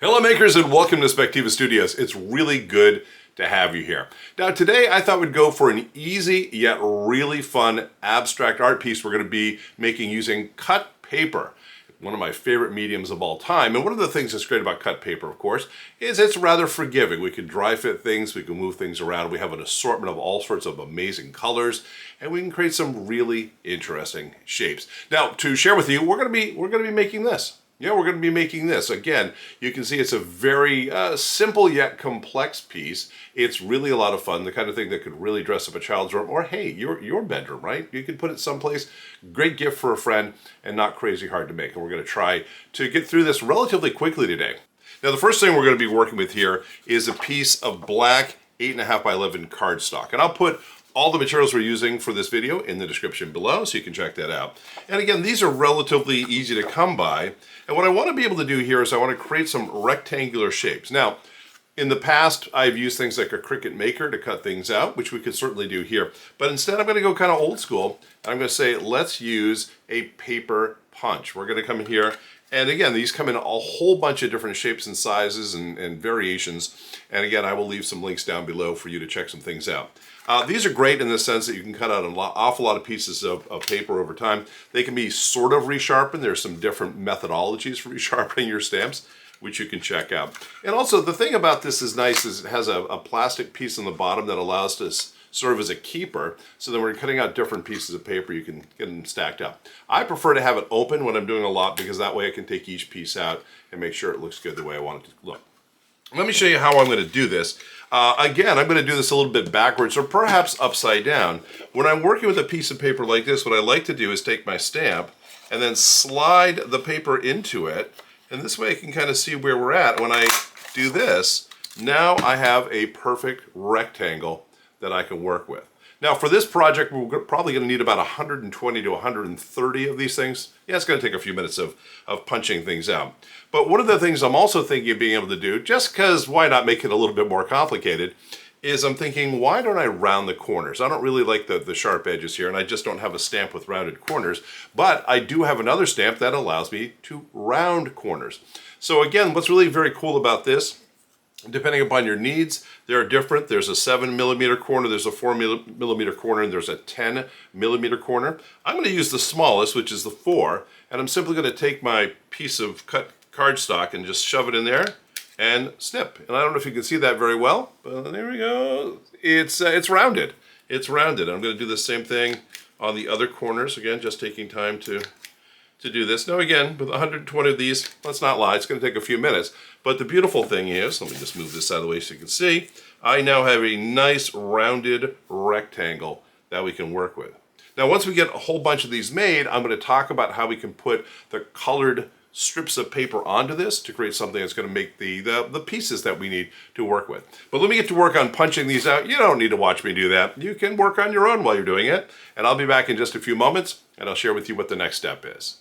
Hello makers and welcome to Spectiva Studios. It's really good to have you here. Now today I thought we'd go for an easy yet really fun abstract art piece we're going to be making using cut paper. One of my favorite mediums of all time. And one of the things that's great about cut paper, of course, is it's rather forgiving. We can dry fit things, we can move things around. We have an assortment of all sorts of amazing colors, and we can create some really interesting shapes. Now, to share with you, we're going to be making this. Yeah, we're going to be making this. Again, you can see it's a very simple yet complex piece. It's really a lot of fun, the kind of thing that could really dress up a child's room, or hey, your bedroom, right? You can put it someplace. Great gift for a friend and not crazy hard to make. And we're going to try to get through this relatively quickly today. Now, the first thing we're going to be working with here is a piece of black 8.5 by 11 cardstock. And I'll put all the materials we're using for this video in the description below, so you can check that out. And again, these are relatively easy to come by. And what I want to be able to do here is I want to create some rectangular shapes. Now, in the past, I've used things like a Cricut Maker to cut things out, which we could certainly do here. But instead, I'm going to go kind of old school. And I'm going to say, let's use a paper punch. We're going to come in here. And again, these come in a whole bunch of different shapes and sizes and variations. And again, I will leave some links down below for you to check some things out. These are great in the sense that you can cut out an awful lot of pieces of paper over time. They can be sort of resharpened. There's some different methodologies for resharpening your stamps, which you can check out. And also, the thing about this is nice is it has a plastic piece on the bottom that allows us to serve as a keeper. So then when you're cutting out different pieces of paper, you can get them stacked up. I prefer to have it open when I'm doing a lot because that way I can take each piece out and make sure it looks good the way I want it to look. Let me show you how I'm going to do this. Again, I'm going to do this a little bit backwards or perhaps upside down. When I'm working with a piece of paper like this, what I like to do is take my stamp and then slide the paper into it. And this way I can kind of see where we're at. When I do this, now I have a perfect rectangle that I can work with. Now for this project, we're probably going to need about 120 to 130 of these things. Yeah, it's going to take a few minutes of punching things out. But one of the things I'm also thinking of being able to do, just because why not make it a little bit more complicated, is I'm thinking, why don't I round the corners? I don't really like the sharp edges here, and I just don't have a stamp with rounded corners, but I do have another stamp that allows me to round corners. So again, what's really very cool about this, depending upon your needs, they are different. There's a 7mm corner, there's a 4mm corner, and there's a 10mm corner. I'm going to use the smallest, which is the 4, and I'm simply going to take my piece of cut cardstock and just shove it in there and snip. And I don't know if you can see that very well, but there we go. It's rounded. It's rounded. I'm going to do the same thing on the other corners. Again, just taking time to do this. Now again, with 120 of these, let's not lie, it's going to take a few minutes. But the beautiful thing is, let me just move this out of the way so you can see, I now have a nice rounded rectangle that we can work with. Now once we get a whole bunch of these made, I'm going to talk about how we can put the colored strips of paper onto this to create something that's going to make the pieces that we need to work with. But let me get to work on punching these out. You don't need to watch me do that. You can work on your own while you're doing it. And I'll be back in just a few moments, and I'll share with you what the next step is.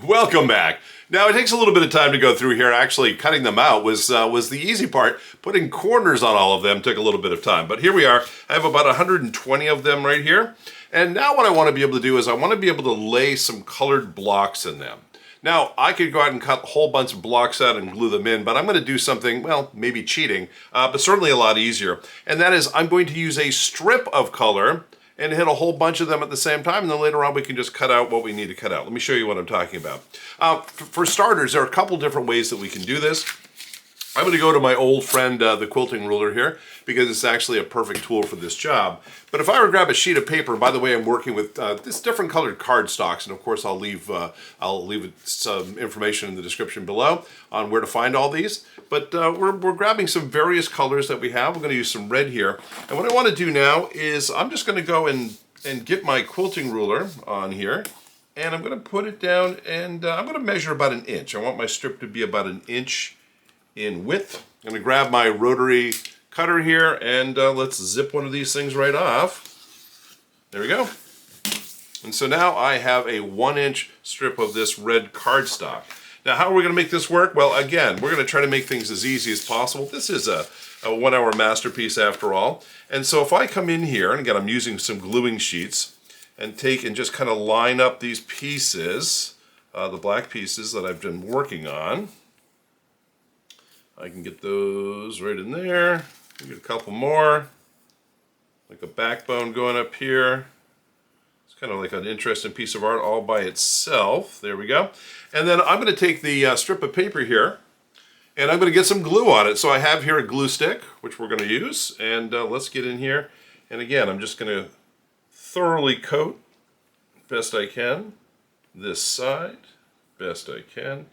Welcome back. Now it takes a little bit of time to go through here. Actually, cutting them out was the easy part. Putting corners on all of them took a little bit of time. But here we are. I have about 120 of them right here. And now what I want to be able to do is I want to be able to lay some colored blocks in them. Now, I could go out and cut a whole bunch of blocks out and glue them in, but I'm going to do something, well, maybe cheating, but certainly a lot easier. And that is I'm going to use a strip of color and hit a whole bunch of them at the same time, and then later on we can just cut out what we need to cut out. Let me show you what I'm talking about. For starters, there are a couple different ways that we can do this. I'm going to go to my old friend, the quilting ruler here, because it's actually a perfect tool for this job. But if I were to grab a sheet of paper, by the way, I'm working with this different colored cardstocks, and of course I'll leave some information in the description below on where to find all these. But we're grabbing some various colors that we have. We're going to use some red here. And what I want to do now is I'm just going to go and get my quilting ruler on here, and I'm going to put it down, and I'm going to measure about 1 inch. I want my strip to be about 1 inch in width. I'm going to grab my rotary cutter here, and let's zip one of these things right off. There we go. And so now I have a 1-inch strip of this red cardstock. Now how are we going to make this work? Well, again, we're going to try to make things as easy as possible. This is a 1-hour masterpiece after all. And so if I come in here, and again I'm using some gluing sheets, and take and just kind of line up these pieces, the black pieces that I've been working on. I can get those right in there. Get a couple more, like a backbone going up here. It's kind of like an interesting piece of art all by itself. There we go. And then I'm going to take the strip of paper here, and I'm going to get some glue on it. So I have here a glue stick, which we're going to use. And let's get in here. And again, I'm just going to thoroughly coat best I can. This side, best I can.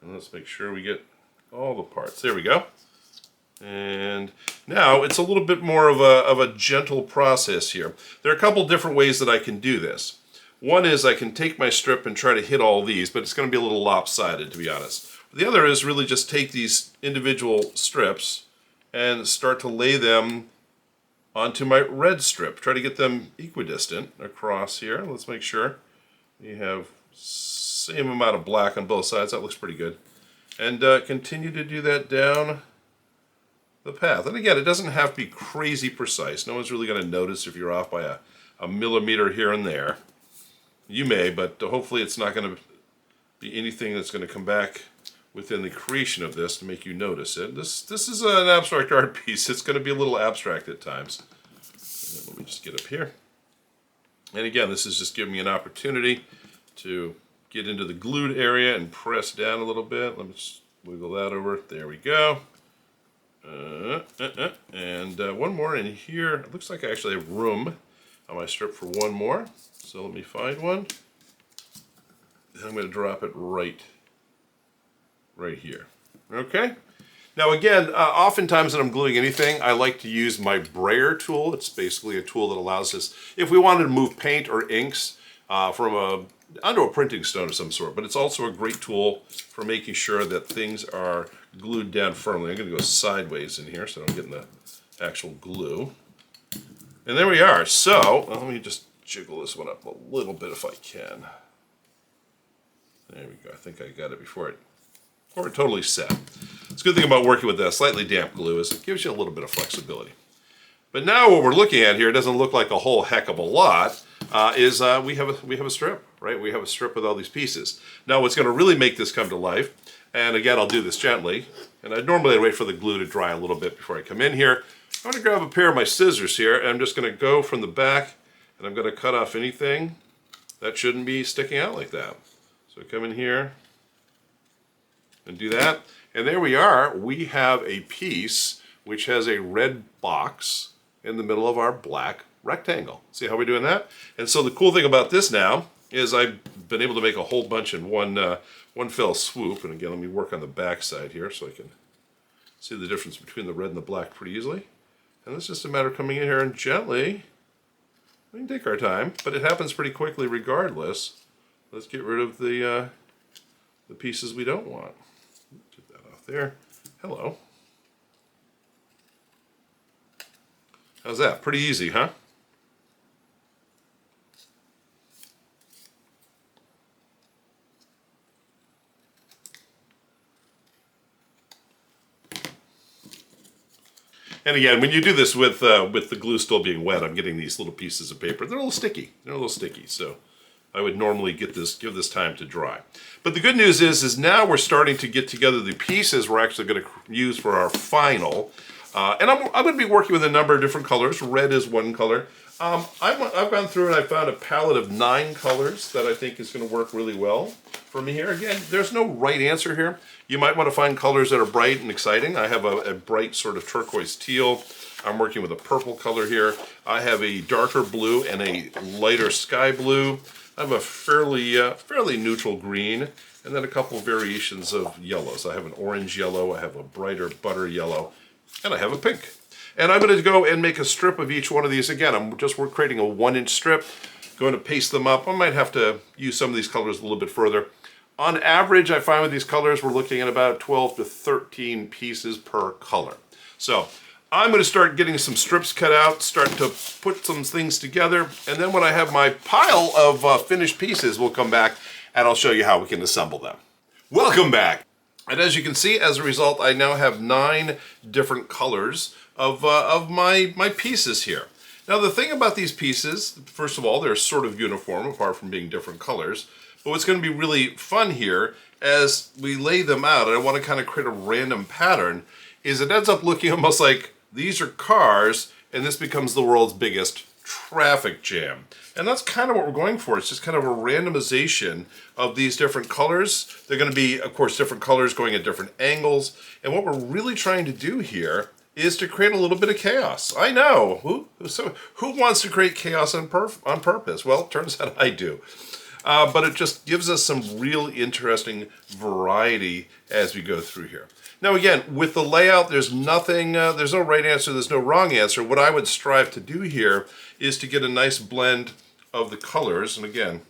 And let's make sure we get all the parts. There we go. And now it's a little bit more of a gentle process here. There are a couple different ways that I can do this. One is I can take my strip and try to hit all these, but it's going to be a little lopsided, to be honest. The other is really just take these individual strips and start to lay them onto my red strip. Try to get them equidistant across here. Let's make sure we have same amount of black on both sides. That looks pretty good. And continue to do that down the path. And again, it doesn't have to be crazy precise. No one's really going to notice if you're off by a millimeter here and there. You may, but hopefully it's not going to be anything that's going to come back within the creation of this to make you notice it. This is an abstract art piece. It's going to be a little abstract at times. Let me just get up here. And again, this is just giving me an opportunity to get into the glued area and press down a little bit. Let me just wiggle that over. There we go. And one more in here. It looks like I actually have room on my strip for one more. So let me find one. And I'm going to drop it right here. Okay. Now again, oftentimes when I'm gluing anything, I like to use my brayer tool. It's basically a tool that allows us, if we wanted to move paint or inks onto a printing stone of some sort, but it's also a great tool for making sure that things are glued down firmly. I'm going to go sideways in here so I don't get in the actual glue. And there we are. So, let me just jiggle this one up a little bit if I can. There we go. I think I got it before it totally set. It's a good thing about working with a slightly damp glue is it gives you a little bit of flexibility. But now what we're looking at here doesn't look like a whole heck of a lot. We have a strip, right? We have a strip with all these pieces. Now what's going to really make this come to life, and again I'll do this gently, and I'd normally wait for the glue to dry a little bit before I come in here. I'm going to grab a pair of my scissors here, and I'm just going to go from the back, and I'm going to cut off anything that shouldn't be sticking out like that. So come in here and do that, and there we are. We have a piece which has a red box in the middle of our black rectangle. See how we're doing that? And so the cool thing about this now is I've been able to make a whole bunch in one fell swoop. And again, let me work on the back side here so I can see the difference between the red and the black pretty easily. And it's just a matter of coming in here and gently, we can take our time, but it happens pretty quickly regardless. Let's get rid of the pieces we don't want. Get that off there. Hello. How's that? Pretty easy, huh? And again, when you do this with the glue still being wet, I'm getting these little pieces of paper. They're a little sticky. So I would normally give this time to dry. But the good news is now we're starting to get together the pieces we're actually going to use for our final. And I'm going to be working with a number of different colors. Red is one color. I've gone through and I found a palette of 9 colors that I think is going to work really well for me here. Again, there's no right answer here. You might want to find colors that are bright and exciting. I have a bright sort of turquoise teal. I'm working with a purple color here. I have a darker blue and a lighter sky blue. I have a fairly neutral green, and then a couple variations of yellows. I have an orange yellow, I have a brighter butter yellow, and I have a pink. And I'm going to go and make a strip of each one of these. Again, we're creating a 1-inch strip, going to paste them up. I might have to use some of these colors a little bit further. On average, I find with these colors, we're looking at about 12 to 13 pieces per color. So I'm going to start getting some strips cut out, start to put some things together, and then when I have my pile of finished pieces, we'll come back and I'll show you how we can assemble them. Welcome back. And as you can see, as a result, I now have 9 different colors of my pieces here. Now the thing about these pieces, first of all, they're sort of uniform apart from being different colors. But what's going to be really fun here as we lay them out, and I want to kind of create a random pattern, is it ends up looking almost like these are cars, and this becomes the world's biggest traffic jam. And that's kind of what we're going for. It's just kind of a randomization of these different colors. They're going to be, of course, different colors going at different angles. And what we're really trying to do here is to create a little bit of chaos. I know. Who wants to create chaos on purpose? Well, it turns out I do. But it just gives us some real interesting variety as we go through here. Now again, with the layout, there's nothing, there's no right answer, there's no wrong answer. What I would strive to do here is to get a nice blend of the colors. And again,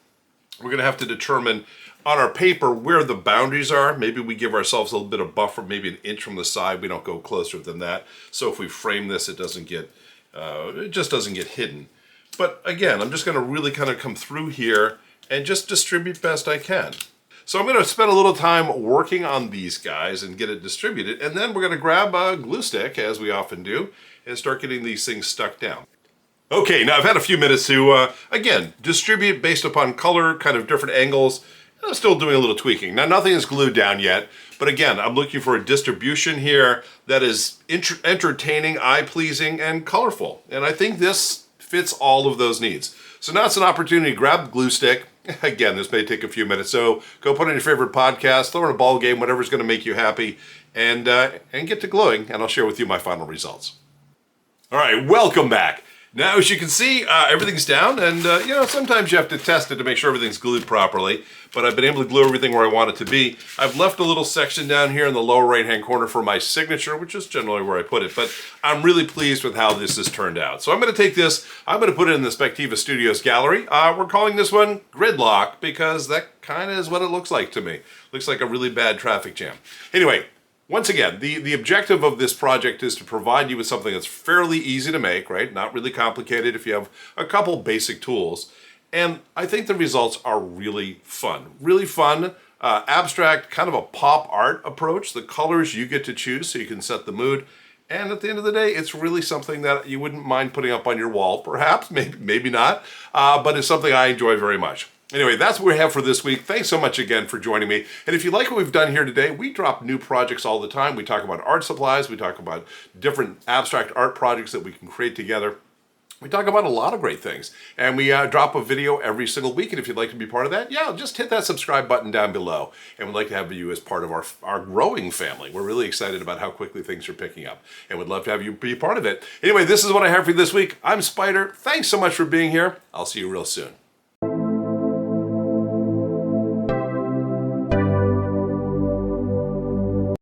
we're going to have to determine on our paper where the boundaries are. Maybe we give ourselves a little bit of buffer, maybe an inch from the side. We don't go closer than that. So if we frame this, it just doesn't get hidden. But again, I'm just going to really kind of come through here and just distribute best I can. So I'm going to spend a little time working on these guys and get it distributed, and then we're going to grab a glue stick, as we often do, and start getting these things stuck down. Okay, now I've had a few minutes to, again, distribute based upon color, kind of different angles. I'm still doing a little tweaking. Now nothing is glued down yet, but again, I'm looking for a distribution here that is entertaining, eye-pleasing, and colorful. And I think this fits all of those needs. So now it's an opportunity to grab the glue stick. Again, this may take a few minutes, so go put on your favorite podcast, throw in a ball game, whatever's going to make you happy, and get to gluing, and I'll share with you my final results. All right, welcome back. Now, as you can see, everything's down, and sometimes you have to test it to make sure everything's glued properly, but I've been able to glue everything where I want it to be. I've left a little section down here in the lower right-hand corner for my signature, which is generally where I put it, but I'm really pleased with how this has turned out. So I'm going to take this, I'm going to put it in the Spectivastudios gallery. We're calling this one Gridlock, because that kind of is what it looks like to me. Looks like a really bad traffic jam. Anyway, once again, the objective of this project is to provide you with something that's fairly easy to make, right? Not really complicated if you have a couple basic tools. And I think the results are really fun. Really fun, abstract, kind of a pop art approach. The colors you get to choose so you can set the mood. And at the end of the day, it's really something that you wouldn't mind putting up on your wall, perhaps, maybe not, but it's something I enjoy very much. Anyway, that's what we have for this week. Thanks so much again for joining me. And if you like what we've done here today, we drop new projects all the time. We talk about art supplies. We talk about different abstract art projects that we can create together. We talk about a lot of great things. And we drop a video every single week. And if you'd like to be part of that, just hit that subscribe button down below. And we'd like to have you as part of our growing family. We're really excited about how quickly things are picking up. And we'd love to have you be a part of it. Anyway, this is what I have for you this week. I'm Spider. Thanks so much for being here. I'll see you real soon.